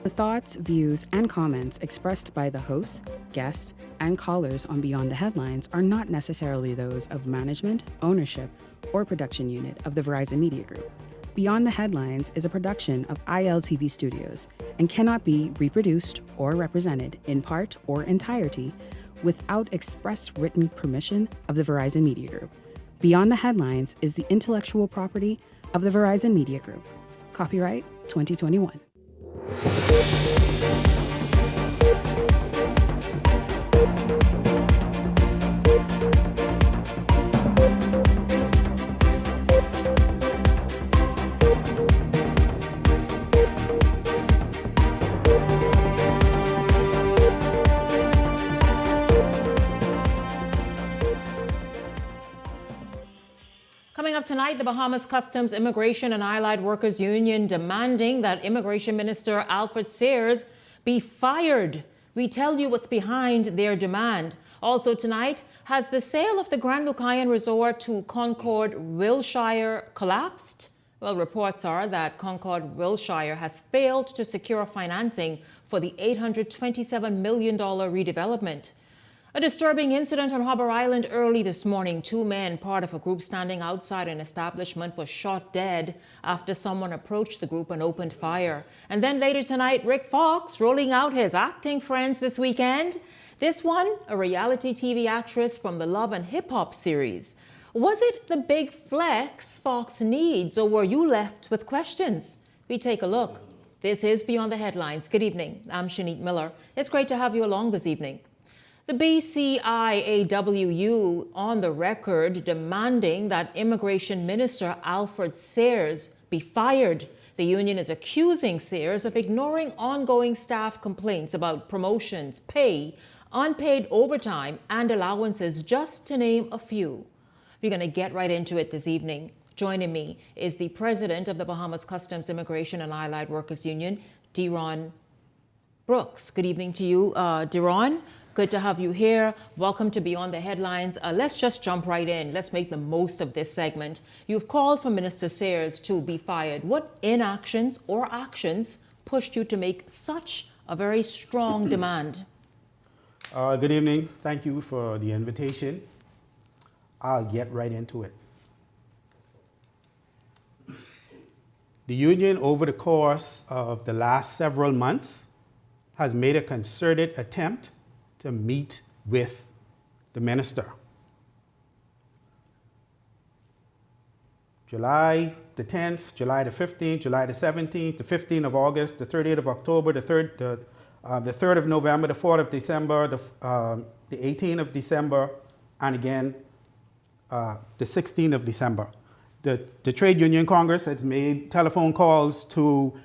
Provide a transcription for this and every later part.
The thoughts, views, and comments expressed by the hosts, guests, and callers on Beyond the Headlines are not necessarily those of management, ownership, or production unit of the Verizon Media Group. Beyond the Headlines is a production of ILTV Studios and cannot be reproduced or represented in part or entirety without express written permission of the Verizon Media Group. Beyond the Headlines is the intellectual property of the Verizon Media Group. Copyright 2021. Coming up tonight, the Bahamas Customs, Immigration and Allied Workers Union demanding that Immigration Minister Alfred Sears be fired. We tell you what's behind their demand. Also tonight, has the sale of the Grand Lucayan Resort to Concord Wilshire collapsed? Well, reports are that Concord Wilshire has failed to secure financing for the $827 million redevelopment. A disturbing incident on Harbour Island early this morning. 2 men, part of a group standing outside an establishment, was shot dead after someone approached the group and opened fire. And then later tonight, Rick Fox rolling out his acting friends this weekend. This one, a reality TV actress from the Love and Hip Hop series. Was it the big flex Fox needs, or were you left with questions? We take a look. This is Beyond the Headlines. Good evening. I'm Shanique Miller. It's great to have you along this evening. The BCIAWU on the record demanding that Immigration Minister Alfred Sears be fired. The union is accusing Sears of ignoring ongoing staff complaints about promotions, pay, unpaid overtime, and allowances, just to name a few. We're going to get right into it this evening. Joining me is the president of the Bahamas Customs, Immigration and Allied Workers Union, Deron Brooks. Good evening to you, Deron. Good to have you here. Welcome to Beyond the Headlines. Let's just jump right in. Let's make the most of this segment. You've called for Minister Sears to be fired. What inactions or actions pushed you to make such a very strong demand? Good evening. Thank you for the invitation. I'll get right into it. The union, over the course of the last several months, has made a concerted attempt to meet with the minister. July the 10th, July the 15th, July the 17th, the 15th of August, the 30th of October, the 3rd of November, the 4th of December, the 18th of December, and again, the 16th of December. The Trade Union Congress has made telephone calls to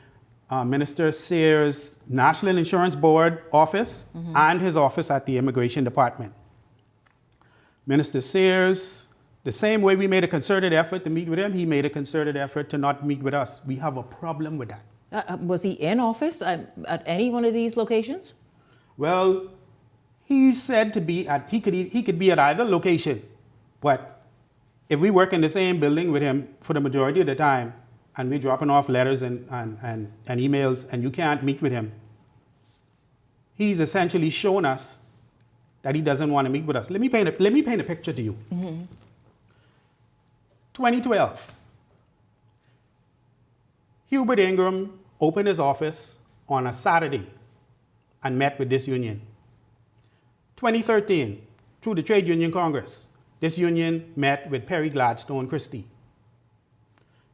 Minister Sears' National Insurance Board office and his office at the Immigration Department. Minister Sears, the same way we made a concerted effort to meet with him, he made a concerted effort to not meet with us. We have a problem with that. Was he in office at any one of these locations? Well, he's said to be at, he could be at either location, but if we work in the same building with him for the majority of the time, and we're dropping off letters and emails, and you can't meet with him, he's essentially shown us that he doesn't want to meet with us. Let me paint a picture to you. 2012, Hubert Ingram opened his office on a Saturday and met with this union. 2013, through the Trade Union Congress, this union met with Perry Gladstone Christie.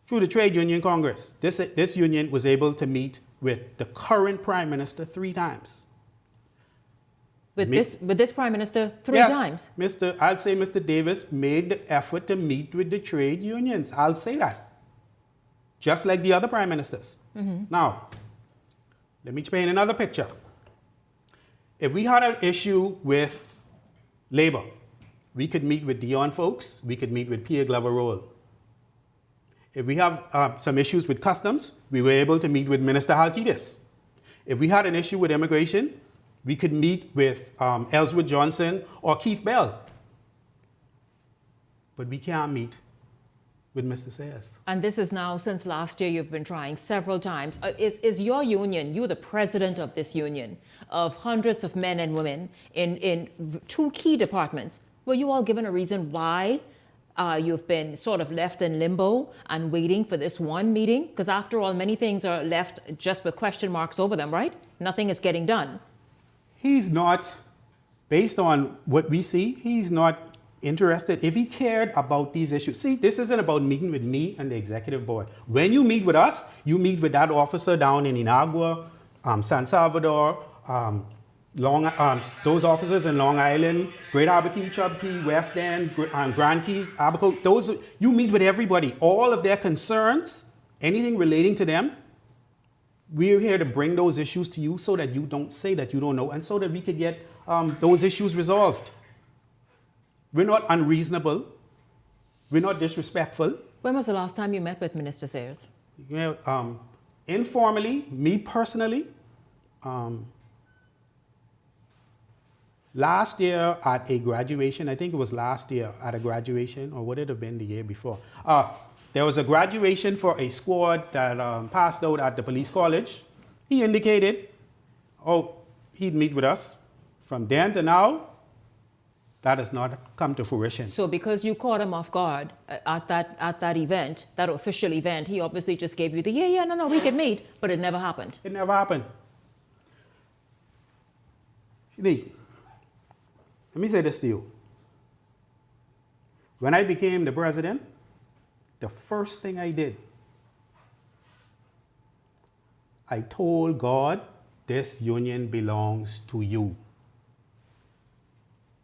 Through the Trade Union Congress, this union was able to meet with the current Prime Minister 3 times. With this Prime Minister three yes, times? I'll say Mr. Davis made the effort to meet with the trade unions. I'll say that. Just like the other Prime Ministers. Now, let me paint another picture. If we had an issue with labor, we could meet with Dion folks, we could meet with Pierre Glover Roll. If we have some issues with customs, we were able to meet with Minister Halkitis. If we had an issue with immigration, we could meet with Ellsworth Johnson or Keith Bell. But we can't meet with Mr. Sears. And this is now, since last year, you've been trying several times. Is your union, you the president of this union, of hundreds of men and women in two key departments, were you all given a reason why you've been sort of left in limbo and waiting for this one meeting? Because after all, many things are left just with question marks over them, right? Nothing is getting done. He's not, based on what we see, he's not interested. If he cared about these issues, see, this isn't about meeting with me and the executive board. When you meet with us, you meet with that officer down in Inagua, San Salvador, those officers in Long Island, Great Albuquerque, Chub Key, West End, Grand Key, Abaco, you meet with everybody. All of their concerns, anything relating to them, we're here to bring those issues to you so that you don't say that you don't know, and so that we could get those issues resolved. We're not unreasonable. We're not disrespectful. When was the last time you met with Minister Sears? You know, informally, me personally, last year at a graduation, I think it was last year at a graduation, or would it have been the year before? There was a graduation for a squad that passed out at the police college. He indicated, he'd meet with us. From then to now, that has not come to fruition. So because you caught him off guard at that event, that official event, he obviously just gave you the, no, we could meet, but it never happened. It never happened. Let me say this to you. When I became the president, the first thing I did, I told God, this union belongs to you.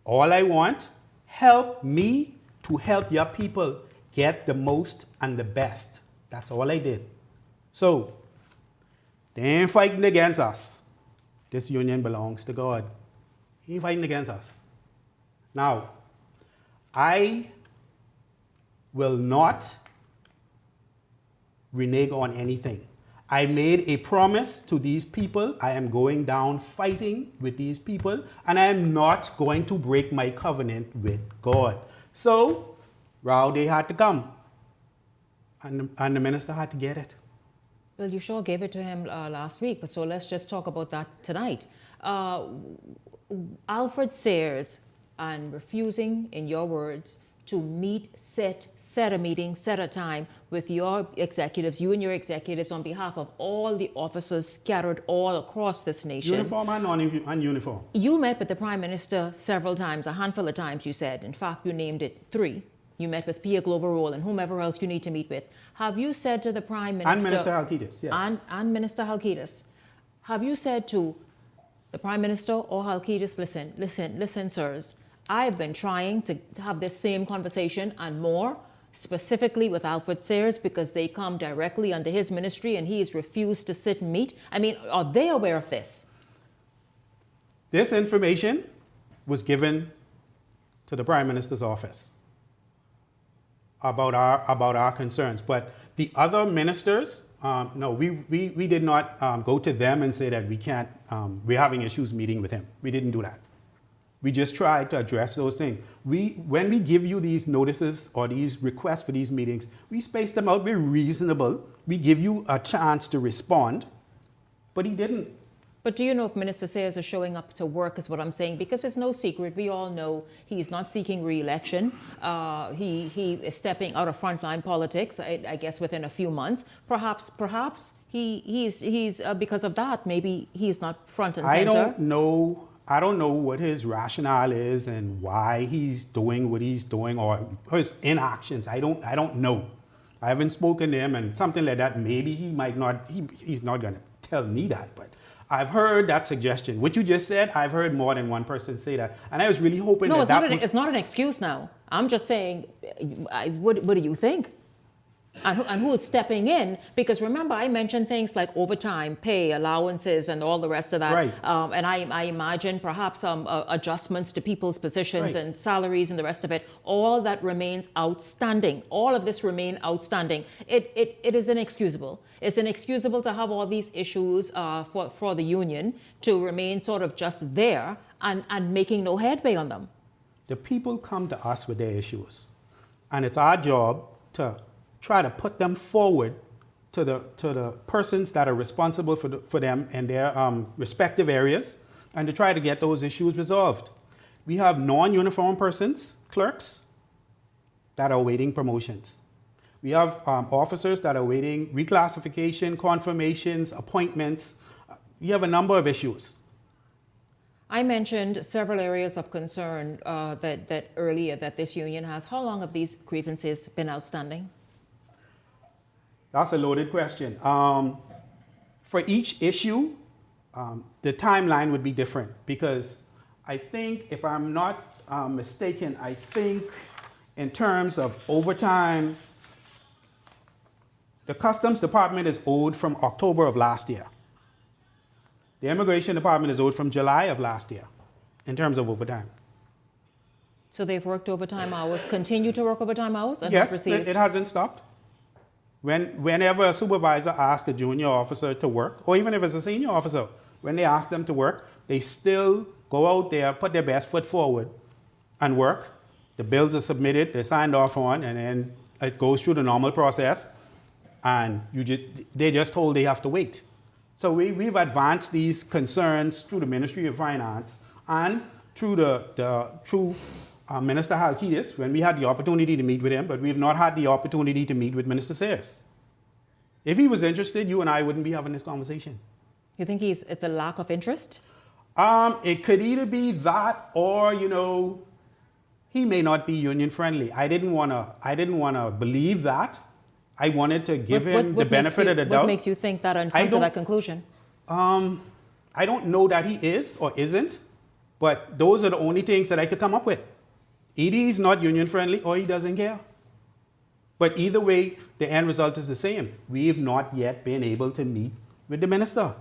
All I want, help me to help your people get the most and the best. That's all I did. So, they ain't fighting against us. This union belongs to God. He ain't fighting against us. Now, I will not renege on anything. I made a promise to these people. I am going down fighting with these people, and I am not going to break my covenant with God. So, Rowdy had to come, and the minister had to get it. Well, you sure gave it to him last week, but so let's just talk about that tonight. Alfred Sears and refusing, in your words, to meet, set a meeting, set a time with your executives, you and your executives, on behalf of all the officers scattered all across this nation. Uniform and non-uniform. You met with the Prime Minister several times, a handful of times, you said. In fact, you named it 3. You met with Pia Glover-Roll and whomever else you need to meet with. Have you said to the Prime Minister... And Minister Halkitis, yes. And Minister Halkitis. Have you said to the Prime Minister or Halkitis, listen, sirs, I've been trying to have this same conversation and more, specifically with Alfred Sears, because they come directly under his ministry and he has refused to sit and meet. I mean, are they aware of this? This information was given to the Prime Minister's office about our concerns. But the other ministers, no, we did not go to them and say that we can't, we're having issues meeting with him. We didn't do that. We just tried to address those things. When we give you these notices or these requests for these meetings, we space them out. We're reasonable. We give you a chance to respond, but he didn't. But do you know if Minister Sears is showing up to work, is what I'm saying? Because it's no secret. We all know he's not seeking re-election. He is stepping out of frontline politics, I guess, within a few months. Perhaps he's because of that, maybe he's not front and center. I don't know what his rationale is and why he's doing what he's doing or his inactions. I don't know. I haven't spoken to him, and something like that, maybe he might not, he's not going to tell me that, but I've heard that suggestion. What you just said, I've heard more than one person say that. And I was really hoping it's not an excuse now. I'm just saying, what do you think? And who is stepping in? Because remember, I mentioned things like overtime, pay, allowances, and all the rest of that. Right. And I imagine perhaps adjustments to people's positions and salaries and the rest of it. All that remains outstanding. All of this remain outstanding. It is inexcusable. It's inexcusable to have all these issues for the union to remain sort of just there and making no headway on them. The people come to us with their issues. And it's our job to try to put them forward to the persons that are responsible for them in their respective areas, and to try to get those issues resolved. We have non-uniform persons, clerks, that are awaiting promotions. We have officers that are awaiting reclassification, confirmations, appointments. We have a number of issues. I mentioned several areas of concern that earlier that this union has. How long have these grievances been outstanding? That's a loaded question. For each issue, the timeline would be different, because I think, if I'm not mistaken, I think in terms of overtime, the Customs Department is owed from October of last year. The Immigration Department is owed from July of last year in terms of overtime. So they've worked overtime hours, continue to work overtime hours, and yes, have received? It hasn't stopped. Whenever a supervisor asks a junior officer to work, or even if it's a senior officer, when they ask them to work, they still go out there, put their best foot forward, and work. The bills are submitted, they're signed off on, and then it goes through the normal process, and they're just told they have to wait. So we've advanced these concerns through the Ministry of Finance and through Minister Halkidis when we had the opportunity to meet with him, but we've not had the opportunity to meet with Minister Sears. If he was interested, you and I wouldn't be having this conversation. You think it's a lack of interest? It could either be that, or he may not be union friendly. I didn't want to believe that. I wanted to give him the benefit of the doubt. What makes you think that and come to that conclusion? I don't know that he is or isn't, but those are the only things that I could come up with. Either he's not union friendly or he doesn't care. But either way, the end result is the same. We have not yet been able to meet with the minister.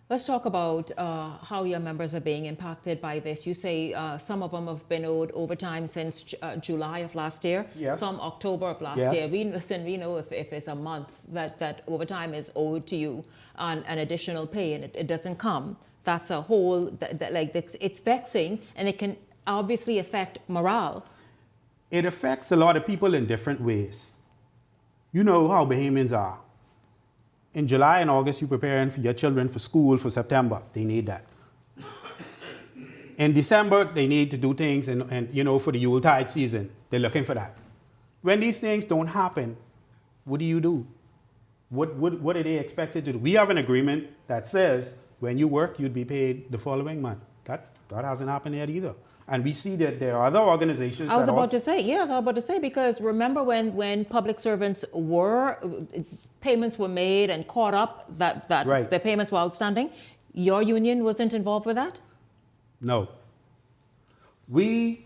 Let's talk about how your members are being impacted by this. You say some of them have been owed overtime since July of last year, yes. Some October of last year. We know if it's a month that overtime is owed to you on an additional pay and it doesn't come. That's a whole, it's vexing, and it can obviously affect morale. It affects a lot of people in different ways. You know how Bahamians are. In July and August, you're preparing for your children for school for September. They need that. In December, they need to do things, and for the Yuletide season, they're looking for that. When these things don't happen, what do? What are they expected to do? We have an agreement that says when you work, you'd be paid the following month. That hasn't happened yet either. And we see that there are other organizations I was about to say, because remember when public servants payments were made and caught up, that right. The payments were outstanding, your union wasn't involved with that? No. We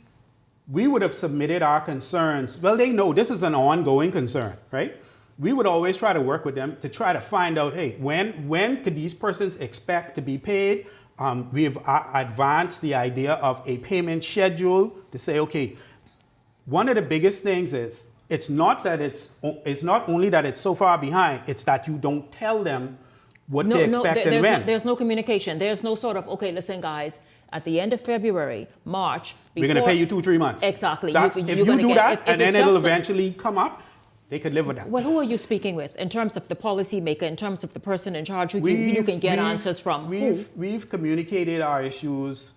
would have submitted our concerns. Well, they know this is an ongoing concern, right? We would always try to work with them to try to find out, hey, when could these persons expect to be paid? We've advanced the idea of a payment schedule to say, okay, one of the biggest things is it's not only that it's so far behind, it's that you don't tell them what to expect and when. There's no communication. There's no sort of, okay, listen, guys, at the end of February, March, we're going to pay you 2-3 months. Exactly. If you do that, and then it'll eventually come up, they could live with that. Well, who are you speaking with in terms of the policy maker, in terms of the person in charge who you can get answers from? We've communicated our issues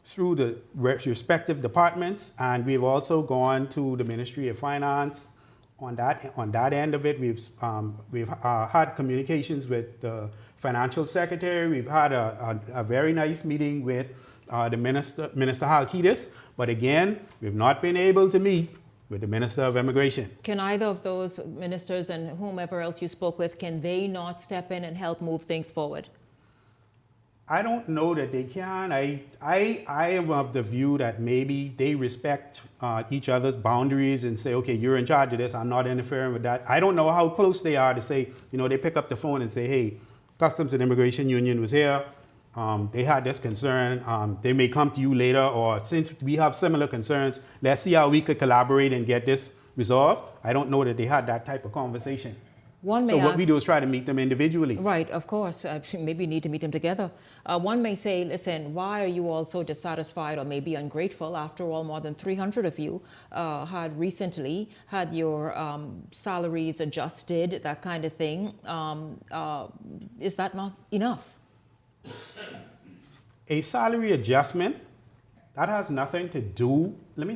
through the respective departments, and we've also gone to the Ministry of Finance. On that end of it, we've had communications with the Financial Secretary. We've had a very nice meeting with the Minister Halkidis, but again, we've not been able to meet with the Minister of Immigration. Can either of those ministers and whomever else you spoke with, can they not step in and help move things forward? I don't know that they can. I am of the view that maybe they respect each other's boundaries and say, okay, you're in charge of this, I'm not interfering with that. I don't know how close they are to say, they pick up the phone and say, hey, Customs and Immigration Union was here. They had this concern. They may come to you later, or since we have similar concerns, let's see how we could collaborate and get this resolved. I don't know that they had that type of conversation. One may So what ask, we do is try to meet them individually. right, of course. Maybe you need to meet them together. One may say, listen, why are you all so dissatisfied or maybe ungrateful? After all, more than 300 of you had recently had your salaries adjusted, that kind of thing. Is that not enough? A salary adjustment, that has nothing to do, let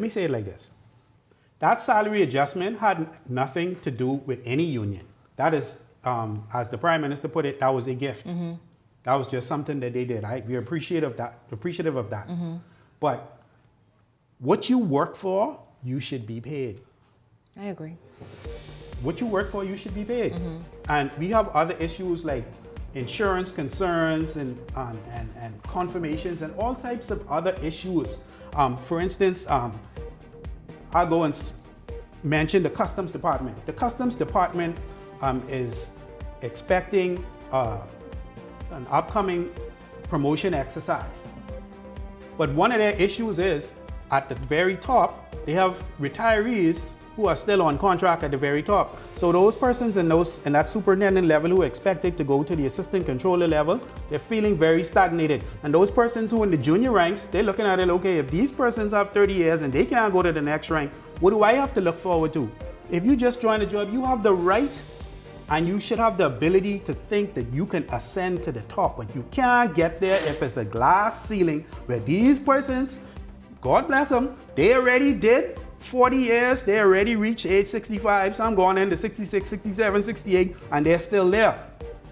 me say it like this. That salary adjustment had nothing to do with any union. That is, as the Prime Minister put it, that was a gift. Mm-hmm. That was just something that they did. We're appreciative of that. Mm-hmm. But what you work for, you should be paid. I agree. What you work for, you should be paid. Mm-hmm. And we have other issues like insurance concerns and confirmations and all types of other issues. For instance, I'll go and mention the Customs Department. The Customs Department is expecting an upcoming promotion exercise. But one of their issues is, at the very top, they have retirees who are still on contract at the very top. So those persons in that superintendent level who are expected to go to the assistant controller level, they're feeling very stagnated. And those persons who are in the junior ranks, they're looking at it, okay, if these persons have 30 years and they can't go to the next rank, what do I have to look forward to? If you just joined a job, you have the right and you should have the ability to think that you can ascend to the top, but you can't get there if it's a glass ceiling where these persons, God bless them, they already did 40 years, they already reached age 65, some going into 66, 67, 68, and they're still there.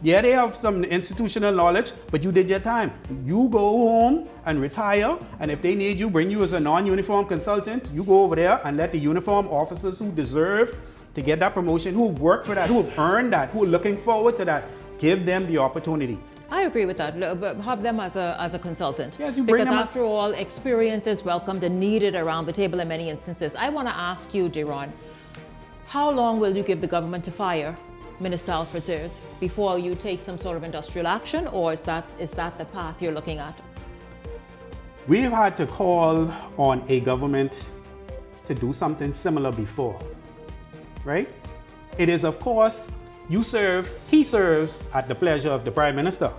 Yeah, they have some institutional knowledge, but you did your time. You go home and retire, and if they need you, bring you as a non-uniform consultant, you go over there and let the uniform officers who deserve to get that promotion, who've worked for that, who have earned that, who are looking forward to that, give them the opportunity. I agree with that. Have them as a consultant. Yeah, you bring because them after all, experience is welcomed and needed around the table in many instances. I want to ask you, Deron, how long will you give the government to fire Minister Alfred Sears before you take some sort of industrial action, or is that the path you're looking at? We've had to call on a government to do something similar before, right? It is, of course, he serves at the pleasure of the Prime Minister.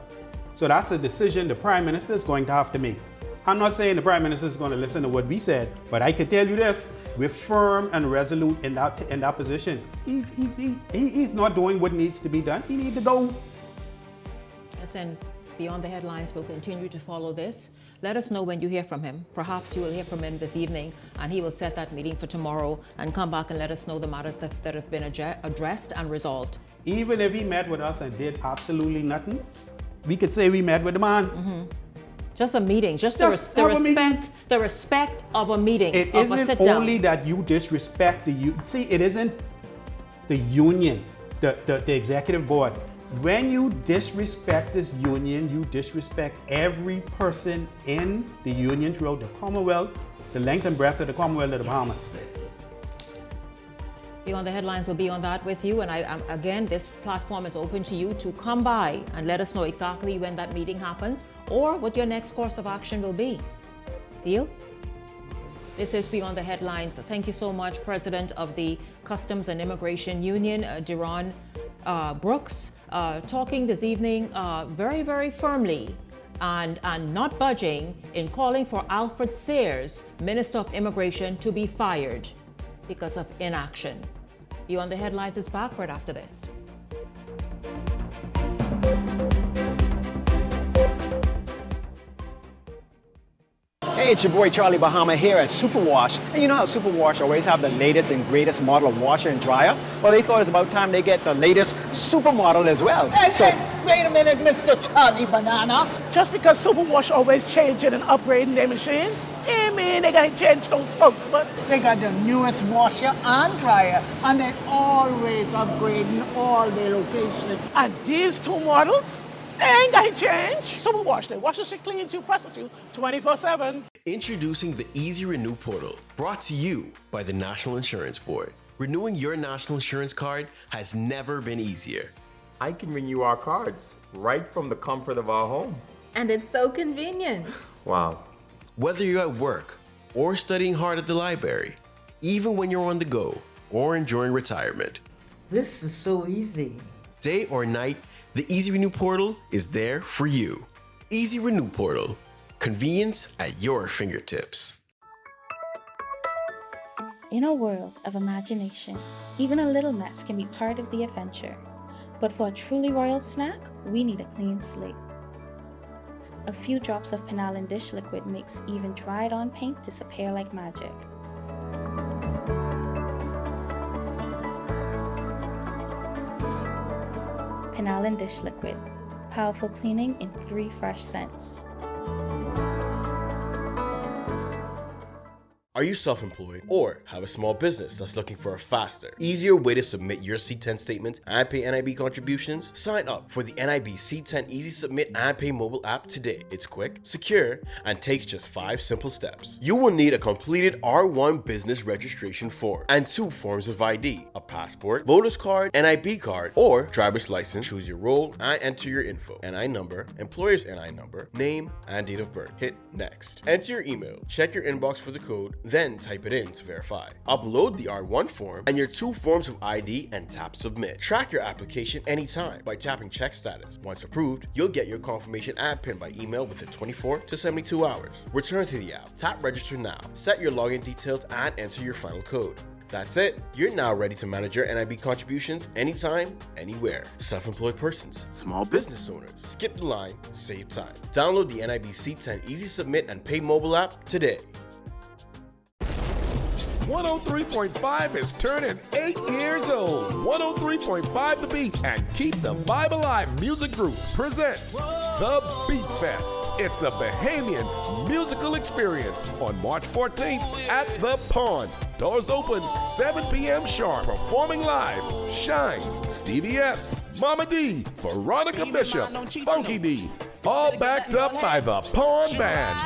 So that's a decision the Prime Minister is going to have to make. I'm not saying the Prime Minister is going to listen to what we said, but I can tell you this, we're firm and resolute in that position. He's not doing what needs to be done. He needs to go. Listen, Beyond the Headlines will continue to follow this. Let us know when you hear from him. Perhaps you will hear from him this evening, and he will set that meeting for tomorrow and come back and let us know the matters that have been addressed and resolved. Even if he met with us and did absolutely nothing, we could say we met with the man. Mm-hmm. Just a meeting, just the respect of a meeting. It isn't only that you disrespect the union. See, it isn't the union, the executive board. When you disrespect this union, you disrespect every person in the union throughout the Commonwealth, the length and breadth of the Commonwealth of the Bahamas. Beyond the Headlines will be on that with you. And again, this platform is open to you to come by and let us know exactly when that meeting happens or what your next course of action will be. Deal? This is Beyond the Headlines. Thank you so much, President of the Customs and Immigration Union, Deron Brooks, talking this evening very, very firmly and not budging in calling for Alfred Sears, Minister of Immigration, to be fired because of inaction. Beyond the Headlines is back right after this. Hey, it's your boy Charlie Bahama here at Superwash. And you know how Superwash always have the latest and greatest model of washer and dryer? Well, they thought it's about time they get the latest supermodel as well. Hey, wait a minute, Mr. Charlie Banana. Just because Superwash always changing and upgrading their machines, I mean they gotta change those spokesmen. They got the newest washer and dryer, and they always upgrading all their locations. And these two models, they ain't gotta change. Superwash, they washes you, cleans you, presses you 24/7. Introducing the Easy Renew portal, brought to you by the National Insurance Board. Renewing your national insurance card has never been easier. I can renew our cards right from the comfort of our home. And it's so convenient. Wow. Whether you're at work, or studying hard at the library, even when you're on the go or enjoying retirement. This is so easy. Day or night, the Easy Renew portal is there for you. Easy Renew portal. Convenience at your fingertips. In a world of imagination, even a little mess can be part of the adventure. But for a truly royal snack, we need a clean slate. A few drops of Panelist dish liquid makes even dried-on paint disappear like magic. Panelist dish liquid, powerful cleaning in 3 fresh scents. Are you self-employed or have a small business that's looking for a faster, easier way to submit your C10 statements and pay NIB contributions? Sign up for the NIB C10 Easy Submit and Pay mobile app today. It's quick, secure, and takes just 5 simple steps. You will need a completed R1 business registration form and 2 forms of ID, a passport, voter's card, NIB card, or driver's license. Choose your role and enter your info, NI number, employer's NI number, name, and date of birth. Hit next. Enter your email, check your inbox for the code, then type it in to verify. Upload the R1 form and your 2 forms of ID and tap submit. Track your application anytime by tapping check status. Once approved, you'll get your confirmation and PIN by email within 24 to 72 hours. Return to the app, tap register now, set your login details and enter your final code. That's it. You're now ready to manage your NIB contributions anytime, anywhere. Self-employed persons, small business owners, skip the line, save time. Download the NIB C10 Easy Submit and Pay mobile app today. 103.5 is turning 8 years old. 103.5 The Beat and Keep the Vibe Alive Music Group presents The Beat Fest. It's a Bahamian musical experience on March 14th at The Pond. Doors open 7 p.m. sharp. Performing live, Shine, Stevie S, Mama D, Veronica Bishop, Funky D, all backed up by the Pond Band.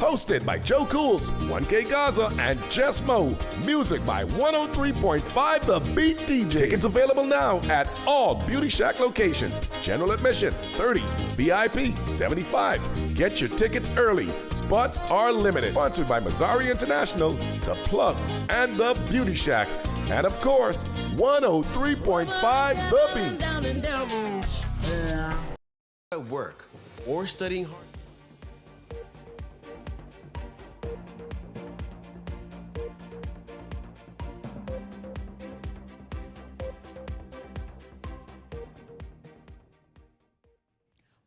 Hosted by Joe Cools, 1K Gaza, and Jess Mo. Music by 103.5 The Beat DJ. Tickets available now at all Beauty Shack locations. General admission, 30. VIP, 75. Get your tickets early. Spots are limited. Sponsored by Mazzari International, The Plug, and The Beauty Shack. And of course, 103.5 The Beat. At work or studying hard.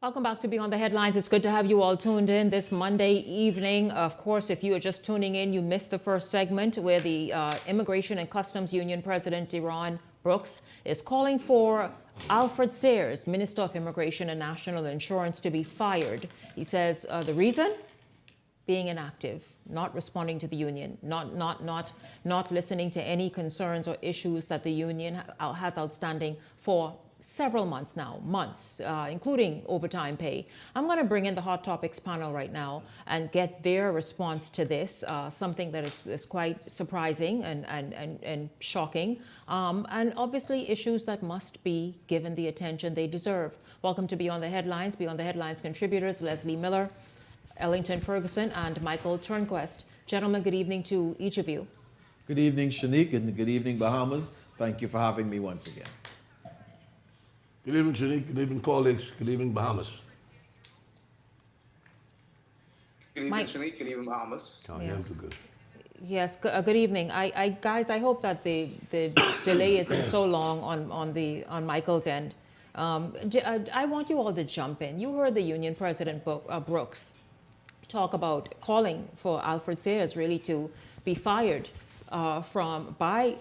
Welcome back to Beyond the Headlines. It's good to have you all tuned in this Monday evening. Of course, if you are just tuning in, you missed the first segment where the Immigration and Customs Union President Deron Brooks is calling for Alfred Sears, Minister of Immigration and National Insurance, to be fired. He says the reason? Being inactive, not responding to the union, not listening to any concerns or issues that the union has outstanding for several months now, including overtime pay. I'm going to bring in the Hot Topics panel right now and get their response to this, something that is quite surprising and shocking, and obviously issues that must be given the attention they deserve. Welcome to Beyond the Headlines. Beyond the Headlines contributors Leslie Miller, Ellington Ferguson, and Michael Turnquest. Gentlemen, good evening to each of you. Good evening, Shanique, and good evening, Bahamas. Thank you for having me once again. Good evening, Shanique. Good evening, colleagues. Good evening, Bahamas. Good evening, Shanique. Good evening, Bahamas. Yes. Yes, good evening. Guys, I hope that the delay isn't so long on Michael's end. I want you all to jump in. You heard the union president, Brooks, talk about calling for Alfred Sears really to be fired by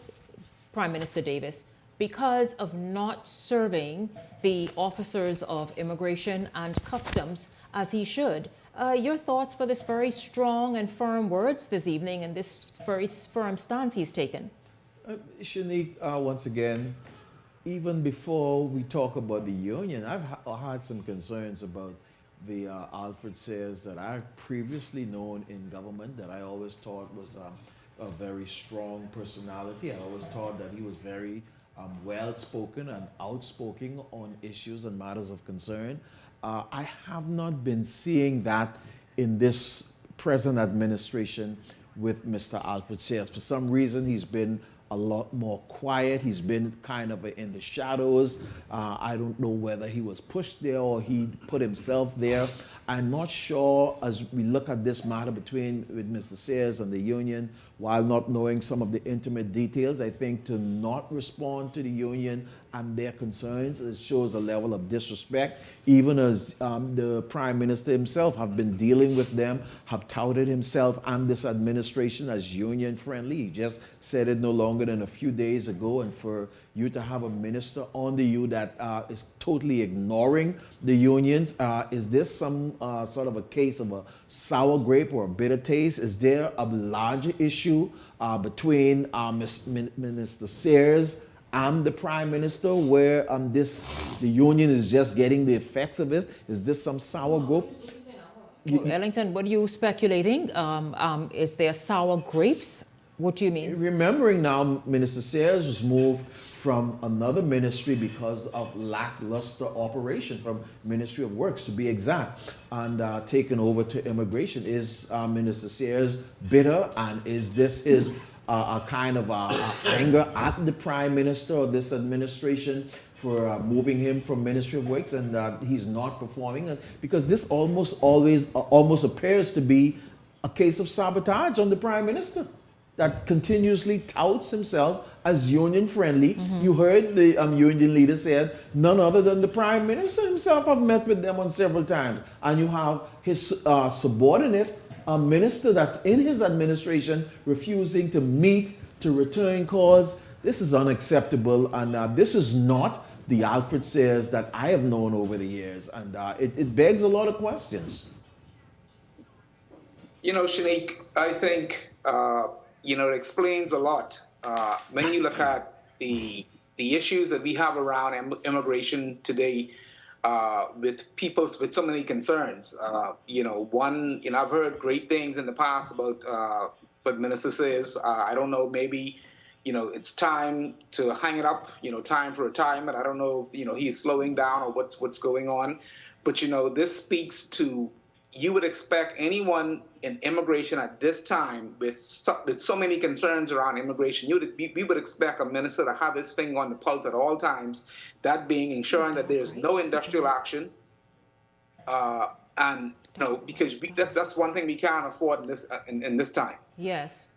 Prime Minister Davis because of not serving the officers of immigration and customs as he should. Your thoughts for this very strong and firm words this evening and this very firm stance he's taken? Shanique, once again, even before we talk about the union, I've had some concerns about the Alfred Sears that I've previously known in government that I always thought was a very strong personality. I always thought that he was very well-spoken and outspoken on issues and matters of concern. I have not been seeing that in this present administration with Mr. Alfred Sears. For some reason, he's been a lot more quiet. He's been kind of in the shadows. I don't know whether he was pushed there or he put himself there. I'm not sure as we look at this matter with Mr. Sears and the union, while not knowing some of the intimate details, I think to not respond to the union and their concerns, it shows a level of disrespect, even as the Prime Minister himself have been dealing with them, have touted himself and this administration as union friendly. He just said it no longer than a few days ago, and for you to have a minister under you that is totally ignoring the unions, is this some sort of a case of a sour grape or a bitter taste? Is there a larger issue between Minister Sears and the Prime Minister where the union is just getting the effects of it? Is this some sour grape? Well, Ellington, what are you speculating? Is there sour grapes? What do you mean? Remembering now, Minister Sears was moved from another ministry because of lackluster operation, from Ministry of Works to be exact, and taken over to immigration. Is Minister Sears bitter, and is this a kind of anger at the Prime Minister or this administration for moving him from Ministry of Works, and he's not performing? Because this almost appears to be a case of sabotage on the Prime Minister that continuously touts himself as union friendly. You heard the union leader said none other than the Prime Minister himself have met with them on several times, and you have his subordinate, a minister that's in his administration, refusing to meet, to return calls. This is unacceptable, and this is not the Alfred Sears that I have known over the years, and it begs a lot of questions. You know, Shanique, I think it explains a lot when you look at the issues that we have around immigration today, with people with so many concerns. I've heard great things in the past about what Minister says. I don't know, maybe it's time to hang it up. Time for retirement. I don't know if he's slowing down or what's going on, but this speaks to. You would expect anyone in immigration at this time with so many concerns around immigration, we would expect a minister to have his finger on the pulse at all times, that being ensuring that there's no industrial action. Because that's one thing we can't afford in this time. Yes.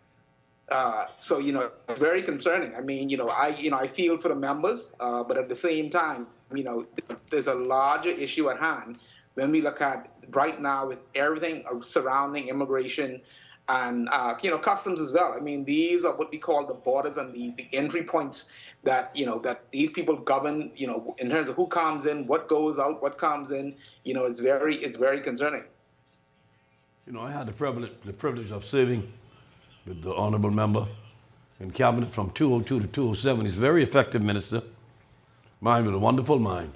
So it's very concerning. I mean, I feel for the members, but at the same time, there's a larger issue at hand when we look at right now with everything surrounding immigration and customs as well. I mean, these are what we call the borders and the entry points that that these people govern. In terms of who comes in, what goes out, what comes in. It's very concerning. I had the privilege of serving with the honorable member in cabinet from 2002 to 2007. He's a very effective minister. Mind with a wonderful mind.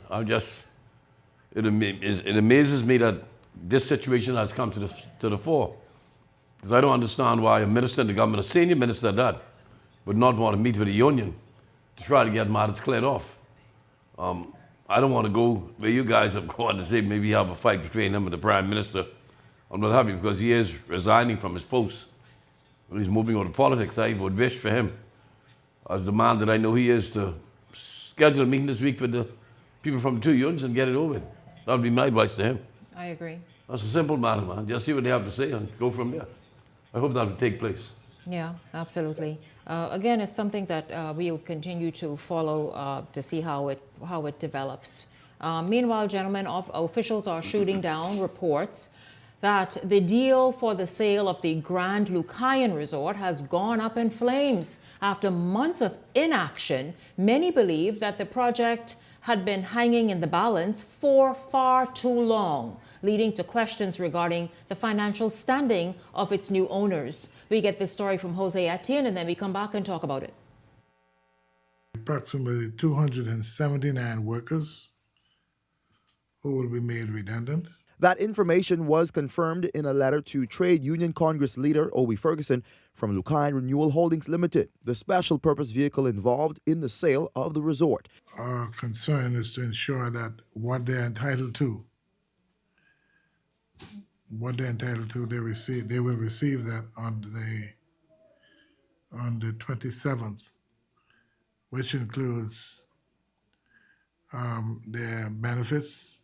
It amazes me that this situation has come to the fore. Because I don't understand why a minister in the government, a senior minister at that, would not want to meet with the union to try to get matters cleared off. I don't want to go where you guys have gone to say maybe you have a fight between him and the Prime Minister and what have you, because he is resigning from his post. When he's moving on to politics, I would wish for him, as the man that I know he is, to schedule a meeting this week with the people from the two unions and get it over with. That would be my advice to him. I agree. That's a simple matter, man. Just see what they have to say and go from there. I hope that will take place. Yeah, absolutely. Again, it's something that we will continue to follow to see how it develops. Meanwhile, gentlemen, officials are shooting down reports that the deal for the sale of the Grand Lucayan resort has gone up in flames. After months of inaction, many believe that the project had been hanging in the balance for far too long, leading to questions regarding the financial standing of its new owners. We get this story from Jose Etienne, and then we come back and talk about it. Approximately 279 workers who will be made redundant. That information was confirmed in a letter to Trade Union Congress leader Obi Ferguson from Lucayan Renewal Holdings Limited, the special purpose vehicle involved in the sale of the resort. Our concern is to ensure that what they're entitled to, what they're entitled to, they will receive that on the 27th, which includes their benefits.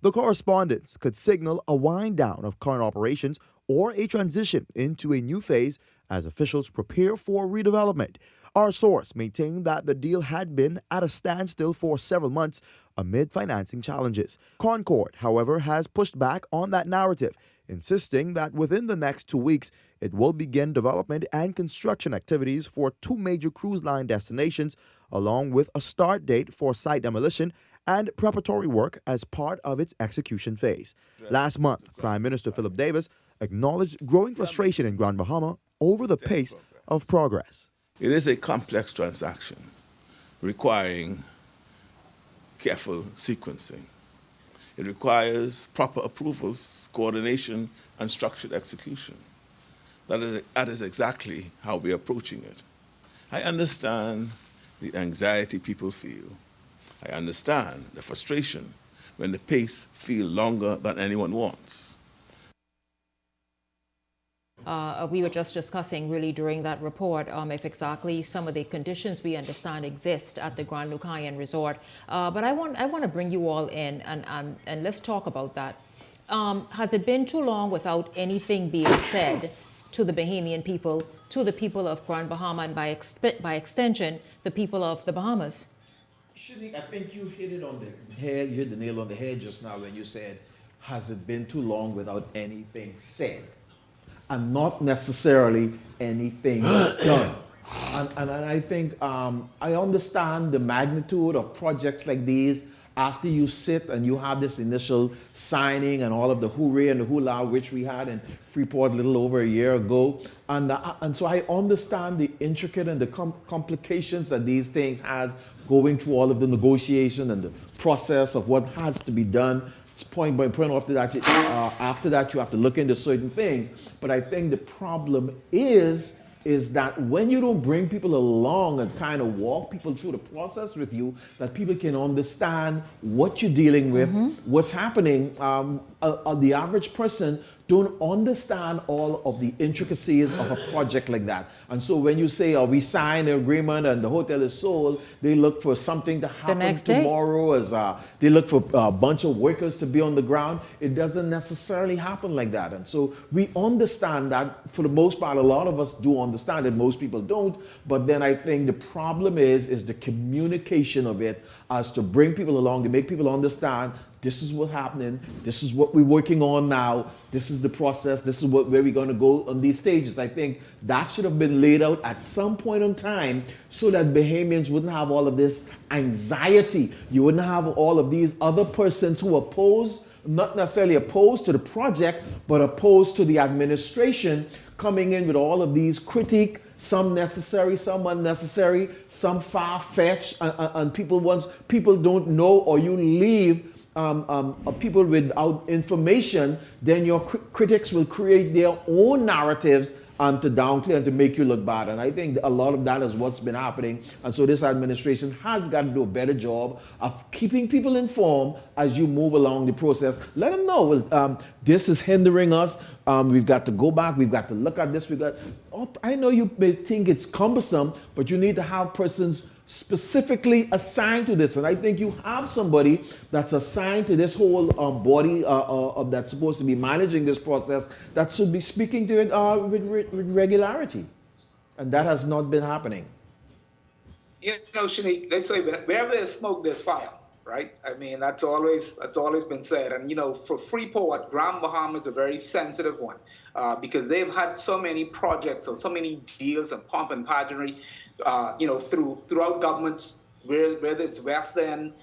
The correspondence could signal a wind down of current operations or a transition into a new phase as officials prepare for redevelopment. Our source maintained that the deal had been at a standstill for several months amid financing challenges. Concord, however, has pushed back on that narrative, insisting that within the next 2 weeks, it will begin development and construction activities for 2 major cruise line destinations, along with a start date for site demolition and preparatory work as part of its execution phase. Last month, Prime Minister Philip Davis acknowledged growing frustration in Grand Bahama over the pace of progress. It is a complex transaction requiring careful sequencing. It requires proper approvals, coordination, and structured execution. That is exactly how we're approaching it. I understand the anxiety people feel. I understand the frustration when the pace feels longer than anyone wants. We were just discussing really during that report if exactly some of the conditions we understand exist at the Grand Lucayan Resort. But I want to bring you all in and let's talk about that. Has it been too long without anything being said to the Bahamian people, to the people of Grand Bahama, and by extension, the people of the Bahamas? Shanique, I think you hit it on the head. You hit the nail on the head just now when you said, has it been too long without anything said? And not necessarily anything done. And I think I understand the magnitude of projects like these after you sit and you have this initial signing and all of the hooray and the hula, which we had in Freeport a little over a year ago. And so I understand the intricate and the complications that these things has going through all of the negotiation and the process of what has to be done. Point by point after that you have to look into certain things. But I think the problem is that when you don't bring people along and kind of walk people through the process with you, that people can understand what you're dealing with, what's happening. The average person don't understand all of the intricacies of a project like that. And so when you say, we sign an agreement and the hotel is sold, they look for something to happen tomorrow, as they look for a bunch of workers to be on the ground. It doesn't necessarily happen like that. And so we understand that for the most part. A lot of us do understand it, most people don't. But then I think the problem is the communication of it, as to bring people along, to make people understand this is what's happening, this is what we're working on now, this is the process, this is where we're going to go on these stages. I think that should have been laid out at some point in time so that Bahamians wouldn't have all of this anxiety. You wouldn't have all of these other persons who oppose, not necessarily opposed to the project, but opposed to the administration, coming in with all of these critiques, some necessary, some unnecessary, some far-fetched, and people don't know, or you leave people without information, then your critics will create their own narratives to downplay and to make you look bad. And I think a lot of that is what's been happening. And so this administration has got to do a better job of keeping people informed as you move along the process. Let them know, this is hindering us. We've got to go back. We've got to look at this. I know you may think it's cumbersome, but you need to have persons specifically assigned to this. And I think you have somebody that's assigned to this whole body that's supposed to be managing this process, that should be speaking to it with regularity. And that has not been happening. You know, Shanique, they say wherever there's smoke, there's fire, right? I mean, that's always been said. And, you know, for Freeport, Grand Bahama is a very sensitive one because they've had so many projects or so many deals and pomp and pageantry, throughout governments, whether it's West End,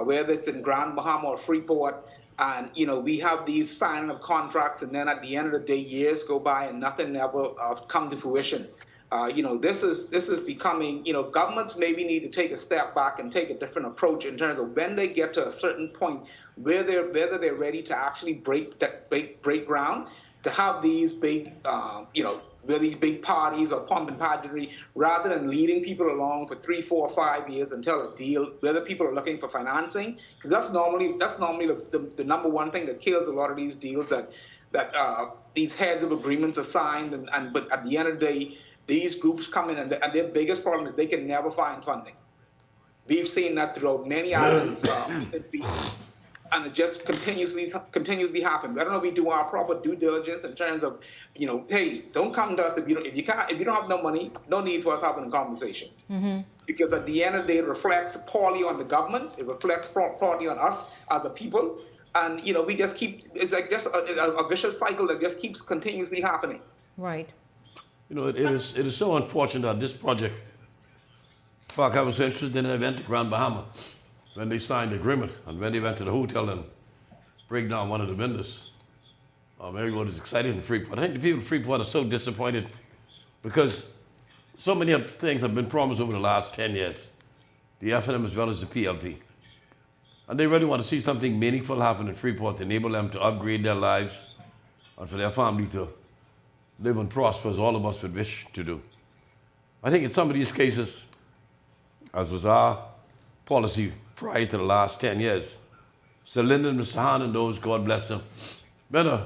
whether it's in Grand Bahama or Freeport. And, you know, we have these signing of contracts, and then at the end of the day, years go by and nothing ever come to fruition. This is becoming, governments maybe need to take a step back and take a different approach in terms of when they get to a certain point whether they're ready to actually break ground, to have these big, these big parties or pomp and pageantry, rather than leading people along for 3, 4, 5 years until a deal, whether people are looking for financing, because that's normally the number one thing that kills a lot of these deals, that that these heads of agreements are signed, but at the end of the day, these groups come in and their biggest problem is they can never find funding. We've seen that throughout many islands, and it just continuously happens. I don't know if we do our proper due diligence in terms of, hey, don't come to us if you don't have no money. No need for us having a conversation. Mm-hmm. Because at the end of the day, it reflects poorly on the government. It reflects poorly on us as a people, and we just it's like just a vicious cycle that just keeps continuously happening. Right. It is so unfortunate that this project. In fact, I was interested in an event at Grand Bahama when they signed the agreement and when they went to the hotel and break down one of the windows. Everyone was excited in Freeport. I think the people in Freeport are so disappointed because so many of things have been promised over the last 10 years, the FNM as well as the PLP. And they really want to see something meaningful happen in Freeport to enable them to upgrade their lives and for their family to live and prosper as all of us would wish to do. I think in some of these cases, as was our policy prior to the last 10 years, Sir Lyndon, Mr. Hahn, and those, God bless them, been an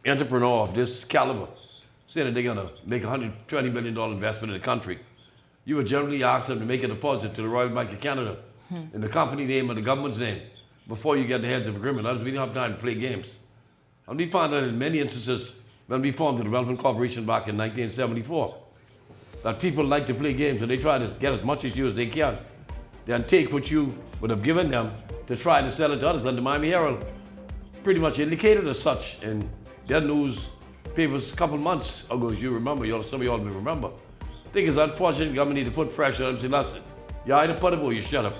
entrepreneur of this caliber, saying that they're going to make a $120 million investment in the country. You would generally ask them to make a deposit to the Royal Bank of Canada in the company name and the government's name before you get the heads of agreement. Otherwise, we don't have time to play games. And we found that in many instances, when we formed the Development Corporation back in 1974, that people like to play games and they try to get as much as you as they can, then take what you would have given them to try to sell it to others. And the Miami Herald pretty much indicated as such in their newspapers a couple months ago, as you remember, some of y'all may remember. I think it's unfortunate the government need to put pressure on them and say, listen, you either put it or you shut up.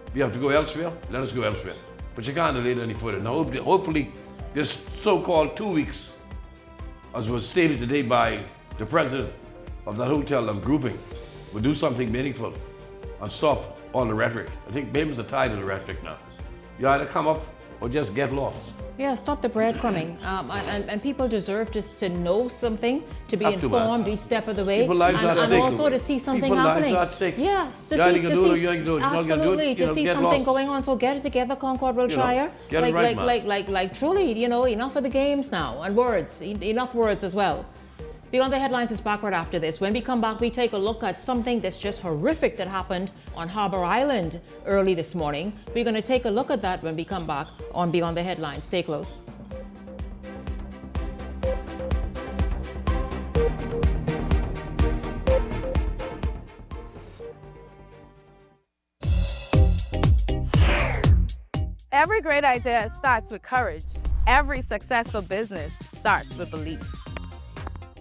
If you have to go elsewhere, let us go elsewhere. But you can't delay it any further. Now, hopefully, this so-called 2 weeks, as was stated today by the president of that hotel grouping, will do something meaningful and stop all the rhetoric. I think babies are tired of the rhetoric now. You either come up or just get lost. Yeah, stop the breadcrumbing. And people deserve just to know something, to be informed each step of the way, and also to see something happening. Yes, to see something going on. So get it together, Concord Wiltshire. Like truly, enough of the games now and words, enough words as well. Beyond the Headlines is back right after this. When we come back, we take a look at something that's just horrific that happened on Harbour Island early this morning. We're going to take a look at that when we come back on Beyond the Headlines. Stay close. Every great idea starts with courage. Every successful business starts with belief.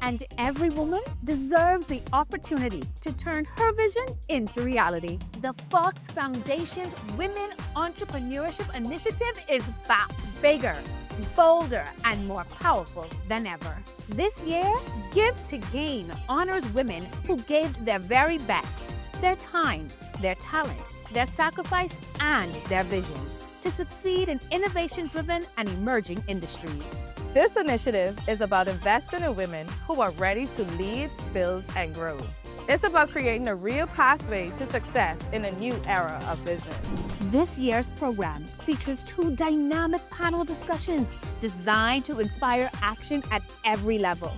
And every woman deserves the opportunity to turn her vision into reality. The Fox Foundation Women Entrepreneurship Initiative is back, bigger, bolder, and more powerful than ever. This year, Give to Gain honors women who gave their very best, their time, their talent, their sacrifice, and their vision to succeed in innovation-driven and emerging industries. This initiative is about investing in women who are ready to lead, build, and grow. It's about creating a real pathway to success in a new era of business. This year's program features 2 dynamic panel discussions designed to inspire action at every level.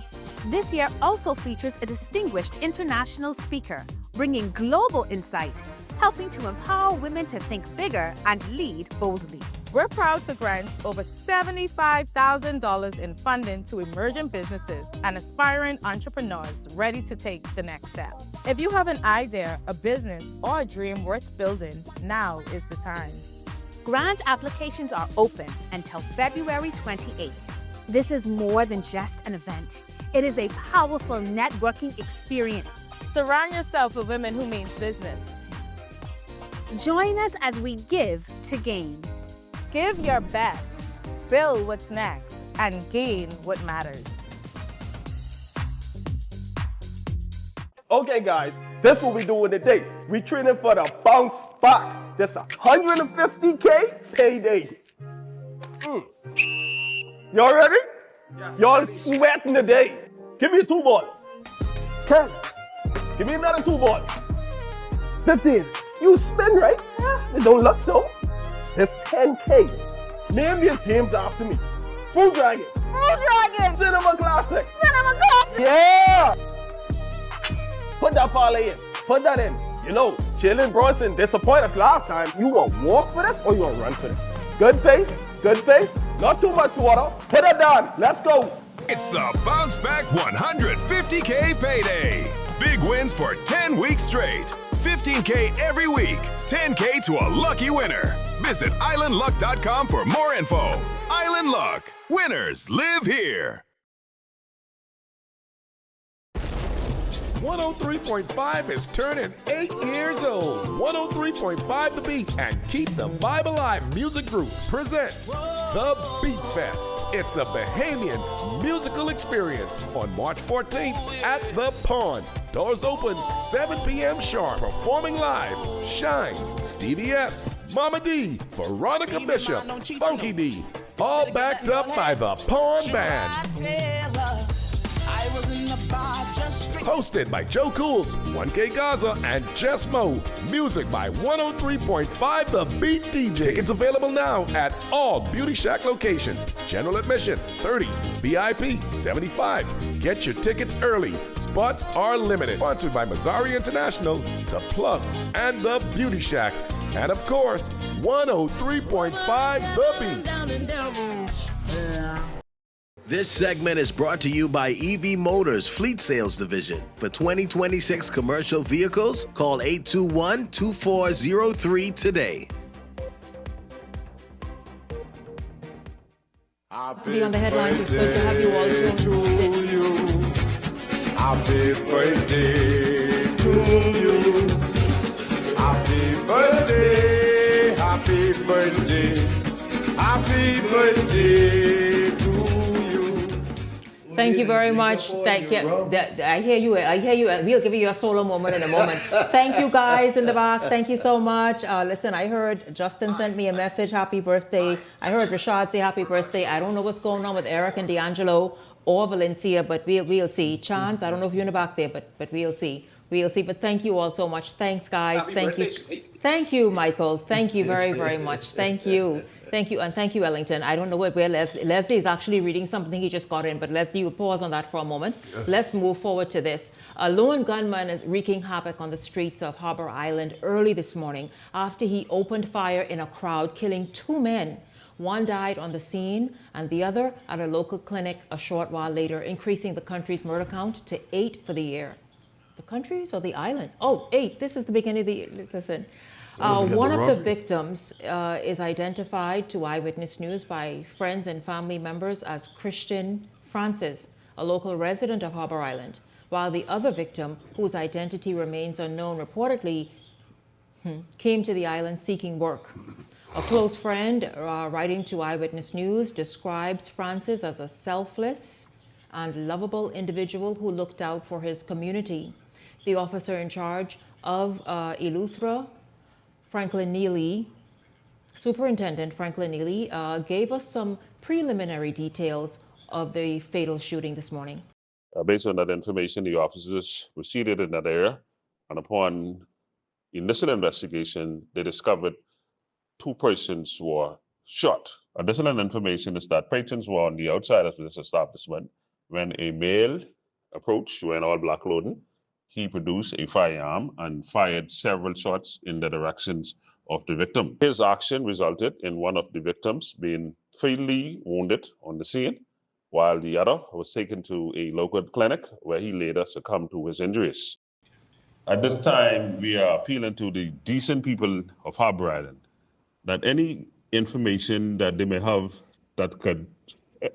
This year also features a distinguished international speaker, bringing global insight, helping to empower women to think bigger and lead boldly. We're proud to grant over $75,000 in funding to emerging businesses and aspiring entrepreneurs ready to take the next step. If you have an idea, a business, or a dream worth building, now is the time. Grant applications are open until February 28th. This is more than just an event. It is a powerful networking experience. Surround yourself with women who mean business. Join us as we give to gain. Give your best, build what's next, and gain what matters. Okay, guys, this is what we doing today. We training for the bounce back. This $150K payday. Y'all ready? Yes. Y'all sweating today. Give me a 2 ball. 10. Give me another 2 ball. 15. You spin, right? It don't look so. There's 10K. Name these games after me. Fruit Dragon. Fruit Dragon. Cinema Classic. Cinema Classic. Yeah. Put that parlay in. Put that in. You know, Jalen Brunson disappointed us last time. You want to walk for this or you want to run for this? Good pace. Good pace. Not too much water. Put it down. Let's go. It's the Bounce Back 150K payday. Big wins for 10 weeks straight. 15K every week. 10K to a lucky winner. Visit islandluck.com for more info. Island Luck. Winners live here. 103.5 is turning 8 years old. 103.5 The Beat and Keep the Vibe Alive Music Group presents The Beat Fest. It's a Bahamian musical experience on March 14th at The Pond. Doors open 7 p.m. sharp. Performing live, Shine, Stevie S, Mama D, Veronica Bishop, Funky D. All backed up by the Pond Band. Hosted by Joe Cools, 1K Gaza, and Jess Mo. Music by 103.5 The Beat DJ. Tickets available now at all Beauty Shack locations. General admission, 30. VIP, 75. Get your tickets early. Spots are limited. Sponsored by Mazzari International, The Plug, and The Beauty Shack. And of course, 103.5 The Beat. This segment is brought to you by EV Motors Fleet Sales Division. For 2026 commercial vehicles, call 821-2403 today. To be on the headlines, it's good to have you all tuned. Happy birthday to you. Happy birthday, happy birthday, happy birthday to you. Thank you very much. Thank you. I hear you. I hear you. We'll give you a solo moment in a moment. Thank you guys in the back. Thank you so much. Listen, I heard Justin sent me a message. Happy birthday. I heard Rashad say happy birthday. I don't know what's going on with Eric and D'Angelo or Valencia, but we'll see. Chance, I don't know if you're in the back there, but we'll see. We'll see. But thank you all so much. Thanks, guys. Happy Thank you. birthday. Thank you, Michael. Thank you very, very much. Thank you. Thank you. And thank you, Ellington. I don't know where Leslie is actually reading something he just got in, but Leslie, you pause on that for a moment. Yes. Let's move forward to this. A lone gunman is wreaking havoc on the streets of Harbor Island early this morning after he opened fire in a crowd, killing 2 men. One died on the scene and the other at a local clinic a short while later, increasing the country's murder count to 8 for the year. The countries or the islands? Oh, 8. This is the beginning of the year. Listen. One of the victims is identified to Eyewitness News by friends and family members as Christian Francis, a local resident of Harbor Island, while the other victim, whose identity remains unknown, reportedly came to the island seeking work. A close friend writing to Eyewitness News describes Francis as a selfless and lovable individual who looked out for his community. The officer in charge of Eleuthera, Franklin Neely, Superintendent Franklin Neely, gave us some preliminary details of the fatal shooting this morning. Based on that information, the officers proceeded in that area, and upon initial investigation, they discovered 2 persons were shot. Additional information is that patrons were on the outside of this establishment when a male approached wearing all black clothing. He produced a firearm and fired several shots in the directions of the victim. His action resulted in one of the victims being fatally wounded on the scene, while the other was taken to a local clinic where he later succumbed to his injuries. At this time, we are appealing to the decent people of Harbor Island that any information that they may have that could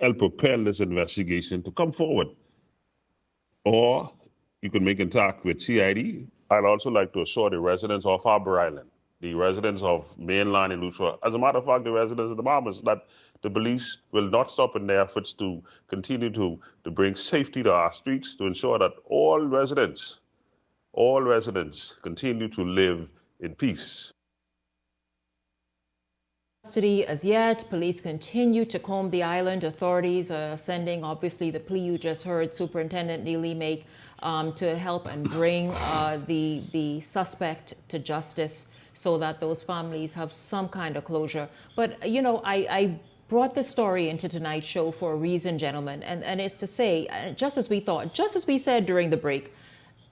help propel this investigation to come forward, or you can make contact with CID. I'd also like to assure the residents of Harbor Island, the residents of mainland Eleuthera, as a matter of fact, the residents of the Bahamas, that the police will not stop in their efforts to continue to bring safety to our streets, to ensure that all residents continue to live in peace. Custody as yet. Police continue to comb the island. Authorities are sending, obviously, the plea you just heard Superintendent Neely make to help and bring the suspect to justice so that those families have some kind of closure. But, you know, I brought this story into tonight's show for a reason, gentlemen, and it's to say, just as we thought, just as we said during the break,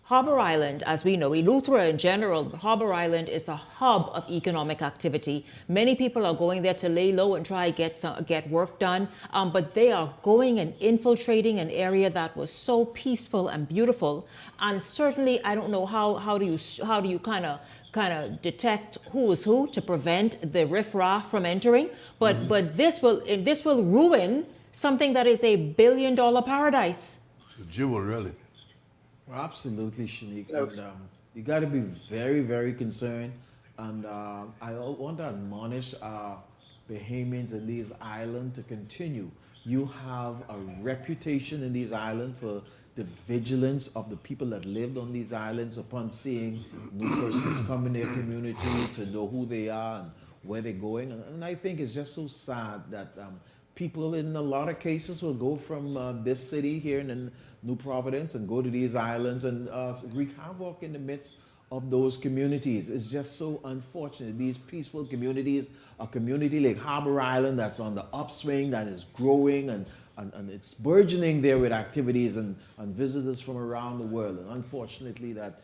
Harbour Island, as we know, Eleuthera in general, Harbour Island is a hub of economic activity. Many people are going there to lay low and try to get work done, but they are going and infiltrating an area that was so peaceful and beautiful. And certainly, I don't know how do you kind of detect who is who to prevent the riffraff from entering. But this will ruin something that is $1 billion paradise. It's a jewel, really. Well, absolutely, Shanique. And, you got to be very, very concerned. And I want to admonish Bahamians in these islands to continue. You have a reputation in these islands for the vigilance of the people that lived on these islands upon seeing new persons come in their community, to know who they are and where they're going. And I think it's just so sad that people in a lot of cases will go from this city here in New Providence and go to these islands and wreak havoc in the midst of those communities. It's just so unfortunate. These peaceful communities, a community like Harbour Island that's on the upswing, that is growing and it's burgeoning there with activities and visitors from around the world. And unfortunately that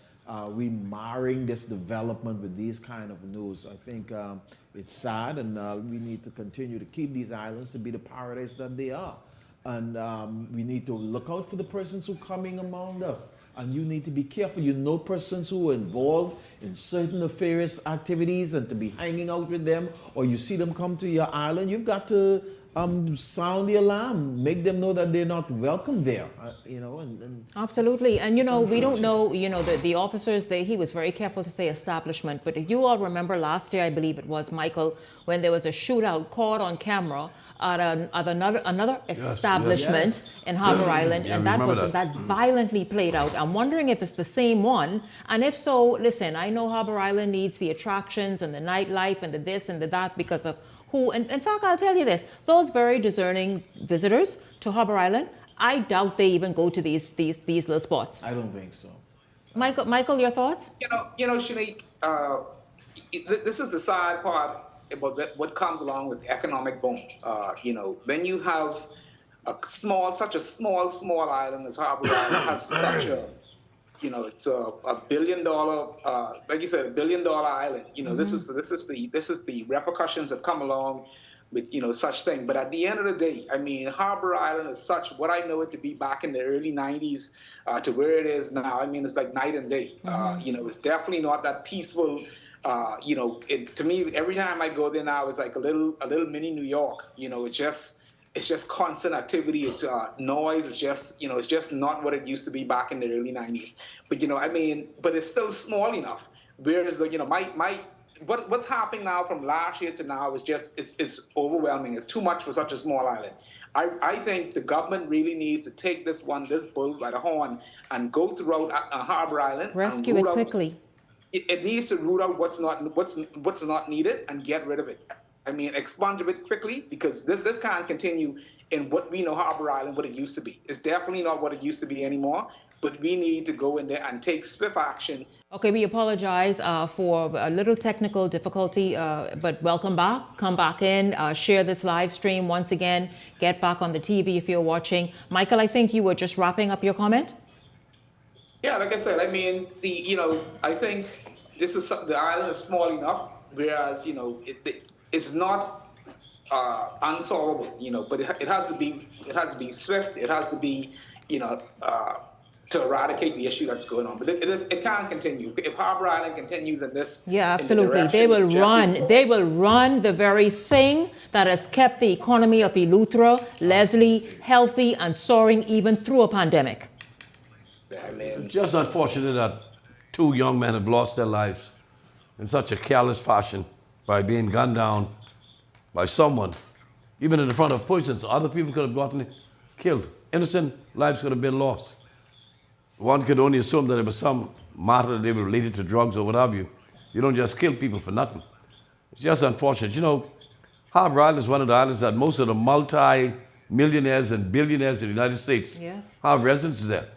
we're marring this development with these kind of news. I think it's sad, and we need to continue to keep these islands to be the paradise that they are. And we need to look out for the persons who are coming among us. And you need to be careful. You know persons who are involved in certain nefarious activities, and to be hanging out with them, or you see them come to your island, you've got to sound the alarm, make them know that they're not welcome there, and absolutely. And we don't know, the officers, he was very careful to say establishment, but if you all remember last year, I believe it was, Michael, when there was a shootout caught on camera at another establishment in Harbour Island, and that violently played out. I'm wondering if it's the same one, and if so, listen, I know Harbour Island needs the attractions and the nightlife and the this and the that because of who, and in fact, I'll tell you this, those very discerning visitors to Harbour Island, I doubt they even go to these little spots. I don't think so. Michael, your thoughts? Shanique, this is the sad part about what comes along with economic boom. When you have such a small island as Harbour Island has such a, it's a $1 billion, like you said, $1 billion island. This is the repercussions that come along with such thing. But at the end of the day, I mean, Harbour Island is such what I know it to be back in the early '90s to where it is now. I mean, it's like night and day. It's definitely not that peaceful. To me, every time I go there now, it's like a little mini New York. It's just constant activity. It's noise. It's just not what it used to be back in the early '90s. But but it's still small enough. Whereas what's happening now from last year to now is just it's overwhelming. It's too much for such a small island. I think the government really needs to take this bull by the horn and go throughout Harbour Island. Rescue it quickly. It needs to root out what's not needed and get rid of it. I mean, expunge it quickly, because this can't continue in what we know Harbour Island, what it used to be. It's definitely not what it used to be anymore, but we need to go in there and take swift action. Okay, we apologize for a little technical difficulty, but welcome back. Come back in, share this live stream once again, get back on the TV if you're watching. Michael, I think you were just wrapping up your comment? Yeah, like I said, I mean, I think the island is small enough, whereas, it's not unsolvable, but it has to be swift. It has to be, to eradicate the issue that's going on. But it can't continue. If Harbour Island continues in this, yeah, absolutely, they will run the very thing that has kept the economy of Eleuthera, Leslie, healthy and soaring even through a pandemic. It's just unfortunate that 2 young men have lost their lives in such a careless fashion by being gunned down by someone, even in the front of persons. Other people could have gotten killed. Innocent lives could have been lost. One could only assume that it was some matter that they were related to drugs or what have you. You don't just kill people for nothing. It's just unfortunate. Harbour Island is one of the islands that most of the multi-millionaires and billionaires in the United States have residences there.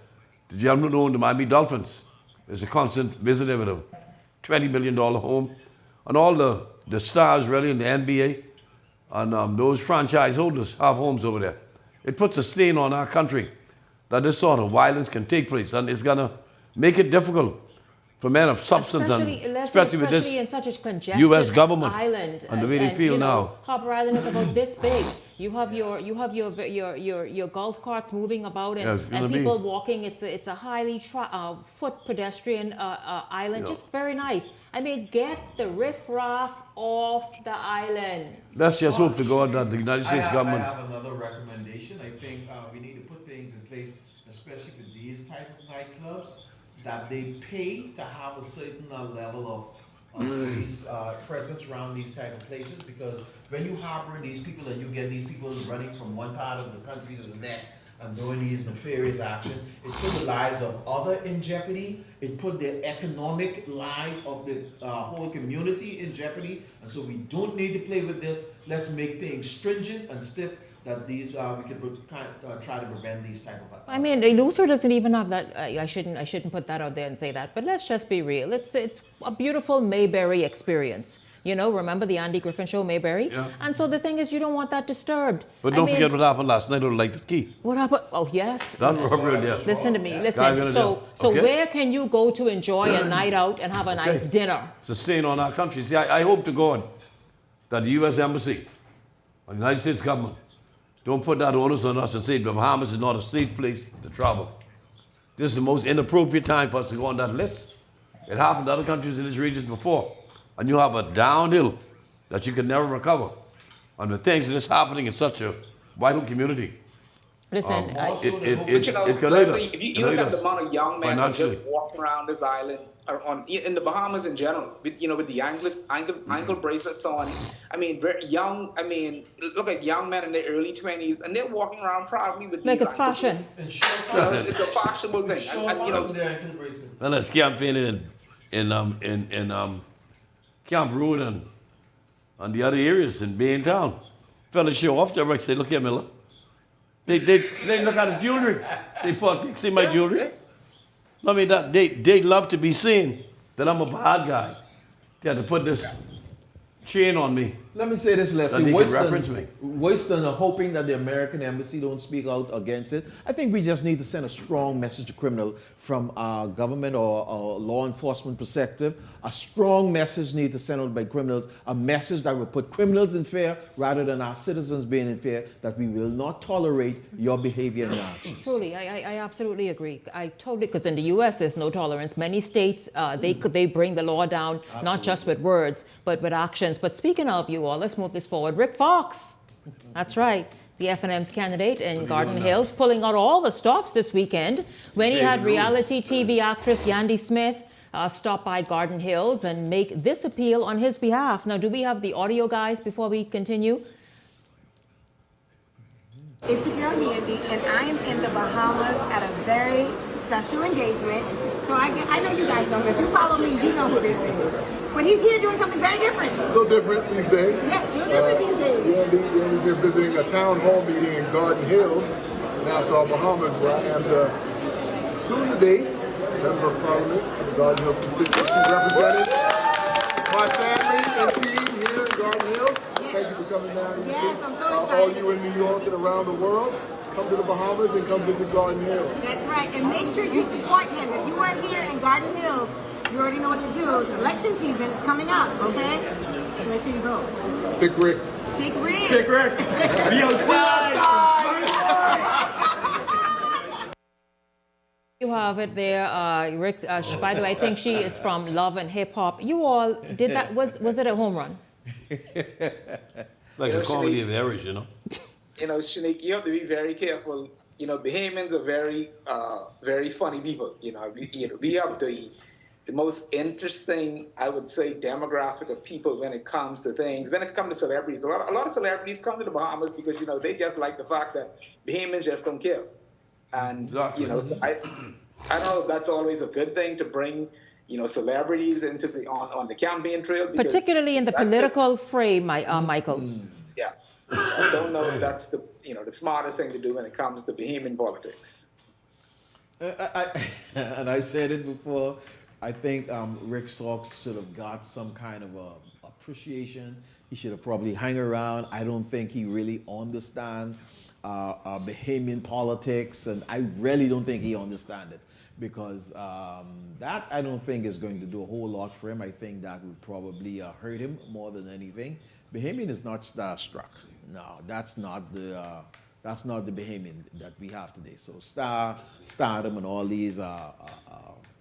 The gentleman who owned the Miami Dolphins is a constant visitor with a $20 million home. And all the stars really in the NBA, And those franchise holders have homes over there. It puts a stain on our country that this sort of violence can take place, and it's going to make it difficult for men of substance, especially with this in such a congested U.S. government island, and the way they feel now. Harper Island is about this big. You have your golf carts moving about and people walking. It's a highly foot pedestrian island. Just very nice. I mean, get the riffraff off the island. Let's just hope to God that the United States government. I have another recommendation. I think we need to put things in place, especially for these type of nightclubs, that they pay to have a certain level of police presence around these type of places, because when you harbor these people and you get these people running from one part of the country to the next and doing these nefarious actions, it put the lives of others in jeopardy. It put the economic life of the whole community in jeopardy. And so we don't need to play with this. Let's make things stringent and stiff, that these we could try to prevent these type of. I mean, Luther doesn't even have that. I shouldn't put that out there and say that. But let's just be real. It's a beautiful Mayberry experience. You know, remember the Andy Griffin show, Mayberry? Yeah. And so the thing is, you don't want that disturbed. But don't forget what happened last night on Life is Key. What happened? Oh, yes. That's Robert, yes. Listen to me. Listen. So where can you go to enjoy a night out and have a nice dinner? It's a stain on our country. See, I hope to God that the U.S. Embassy and the United States government don't put that onus on us and say the Bahamas is not a safe place to travel. This is the most inappropriate time for us to go on that list. It happened to other countries in this region before. And you have a downhill that you can never recover. And the things that is happening in such a vital community. Listen, it can hurt us. If you look at the amount of young men that just walking around this island, or in the Bahamas in general, with the ankle bracelets on. I mean, very young. I mean, look at young men in their early 20s, and they're walking around proudly with like these it's fashion. It's a fashionable thing. Well, let's campaign in Camp Road and the other areas in Bay Town. Fellas show off there, say, look here, Miller. They look at the jewelry. They see my jewelry. I mean, that they love to be seen that I'm a bad guy. They had to put this chain on me. Let me say this, Leslie. Royston are hoping that the American embassy don't speak out against it. I think we just need to send a strong message to criminals from our government or law enforcement perspective. A strong message needs to send out by criminals, a message that will put criminals in fear rather than our citizens being in fear, that we will not tolerate your behavior and actions. Truly, I absolutely agree. I totally, because in the U.S. there's no tolerance. Many states, they bring the law down, not just with words, but with actions. But speaking of you all, let's move this forward. Rick Fox, that's right. The F&M's candidate in Garden Hills, pulling out all the stops this weekend when he had reality TV actress Yandy Smith stop by Garden Hills and make this appeal on his behalf. Now, do we have the audio, guys, before we continue? It's your girl Yandy, and I am in the Bahamas at a very special engagement. So I know you guys know him. If you follow me, you know who this is. But he's here doing something very different. A little different these days. Yeah, a little different these days. Yandy's here visiting a town hall meeting in Garden Hills, Nassau, Bahamas, where I am the soon-to-be Member of Parliament of the Garden Hills constituency, representing my family and team here in Garden Hills. Thank you for coming down. Yes, I'm so excited. All you in New York and around the world, come to the Bahamas and come visit Garden Hills. That's right, and make sure you support him. If you are here in Garden Hills, you already know what to do. It's election season. It's coming up, okay? So make sure you vote. Pick Rick. Pick Rick. Pick Rick. Be outside. You have it there, Rick. By the way, I think she is from Love and Hip Hop. You all did that. Was it a home run? It's like a comedy of errors, you know. Shanique, you have to be very careful. Bahamians are very funny people. We have the most interesting, I would say, demographic of people when it comes to things. When it comes to celebrities, a lot of celebrities come to the Bahamas because they just like the fact that Bahamians just don't care. And so I don't know if that's always a good thing to bring celebrities into on the campaign trail, Particularly in the political fray, Michael. Yeah, I don't know if that's the smartest thing to do when it comes to Bahamian politics. And I said it before. I think Rick Fox should have got some kind of appreciation He should have probably hung around. I don't think he really understands Bahamian politics, and I really don't think he understands it, because that I don't think is going to do a whole lot for him. I think that would probably hurt him more than anything. Bahamian is not starstruck. No, that's not the Bahamian that we have today. So stardom and all these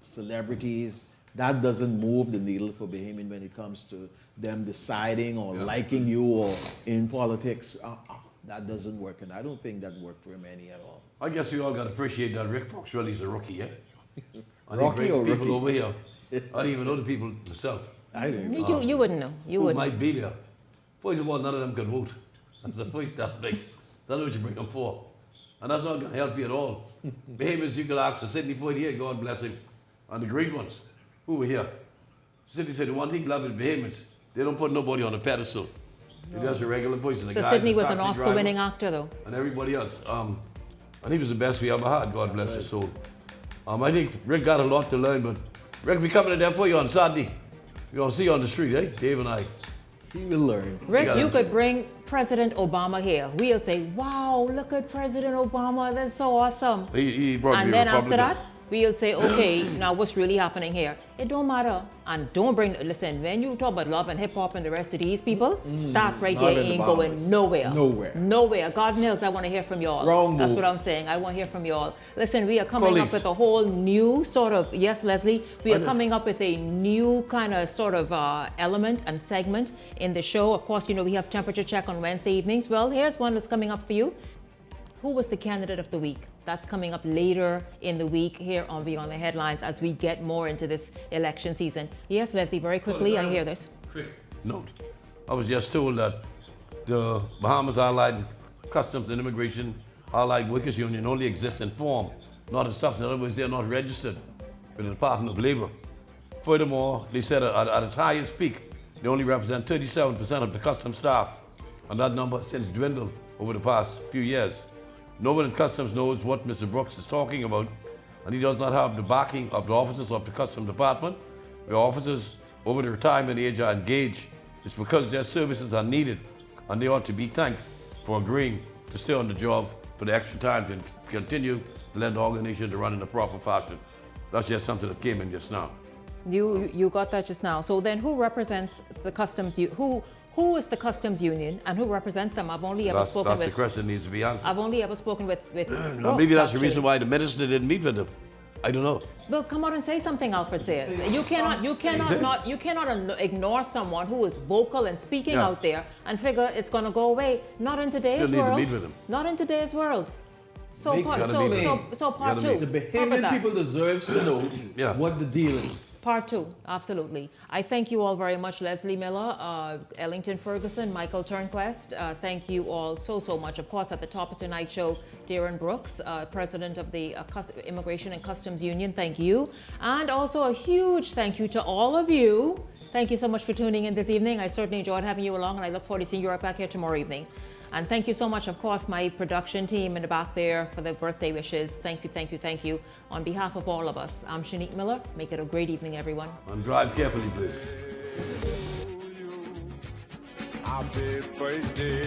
celebrities, that doesn't move the needle for Bahamian when it comes to them deciding or liking you or in politics. That doesn't work, and I don't think that worked for him any at all. I guess we all got to appreciate that Rick Fox really is a rookie, yeah? Rocky or people rookie? over here. I don't even know the people myself. I don't know. You wouldn't know. You who wouldn't. might be there. First of all, none of them could vote. That's the first thing. That's what you bring them for. And that's not going to help you at all. Bahamians, you could ask Sidney Point here, God bless him, and the great ones who were here. Sidney said the one thing love with Bahamians, they don't put nobody on a pedestal. They're just a regular person. So Sidney was an Oscar-winning actor, though. And everybody else. And he was the best we ever had, God bless his soul. I think Rick got a lot to learn, but Rick, we coming in there for you on Saturday. We're going to see you on the street, eh? Dave and I. He will learn. Rick, you could bring President Obama here. We'll say, wow, look at President Obama. That's so awesome. He brought and me then Republican. after that, we'll say, okay, now what's really happening here? It don't matter. And don't bring, listen, when you talk about love and hip hop and the rest of these people, that right there ain't going nowhere. Nowhere. God knows I want to hear from y'all. That's what I'm saying. I want to hear from y'all. Listen, we are coming up with a whole new sort of, yes, Leslie, we are coming up with a new kind of sort of element and segment in the show. Of course, you know, we have temperature check on Wednesday evenings. Well, here's one that's coming up for you. Who was the candidate of the week? That's coming up later in the week here on Beyond the Headlines as we get more into this election season. Yes, Leslie, very quickly, I hear this. Quick note. I was just told that the Bahamas Allied Customs and Immigration Allied Workers Union only exists in form, not in substance. In other words, they're not registered with the Department of Labor. Furthermore, they said at its highest peak, they only represent 37% of the customs staff, and that number has since dwindled over the past few years. No one in Customs knows what Mr. Brooks is talking about, and he does not have the backing of the officers of the Customs Department. The officers over the retirement age are engaged. It's because their services are needed, and they ought to be thanked for agreeing to stay on the job for the extra time to continue to let the organization to run in a proper fashion. That's just something that came in just now. You got that just now. So then who represents the Customs, who is the Customs Union and who represents them? I've only ever spoken with... That's the question that needs to be answered. I've only ever spoken with No, maybe that's the reason why the minister didn't meet with them. I don't know. Well, come out and say something, Alfred says. You cannot ignore someone who is vocal and speaking out there and figure it's going to go away. Not in today's world. Need to meet with them. Not in today's world. So part two. The Bahamian people deserves to know what the deal is. Part two, absolutely. I thank you all very much, Leslie Miller, Ellington Ferguson, Michael Turnquest. Thank you all so much. Of course, at the top of tonight's show, Darren Brooks, President of the Immigration and Customs Union. Thank you. And also a huge thank you to all of you. Thank you so much for tuning in this evening. I certainly enjoyed having you along, and I look forward to seeing you right back here tomorrow evening. And thank you so much, of course, my production team in the back there for the birthday wishes. Thank you. On behalf of all of us, I'm Shanique Miller. Make it a great evening, everyone. And drive carefully, please. Happy birthday.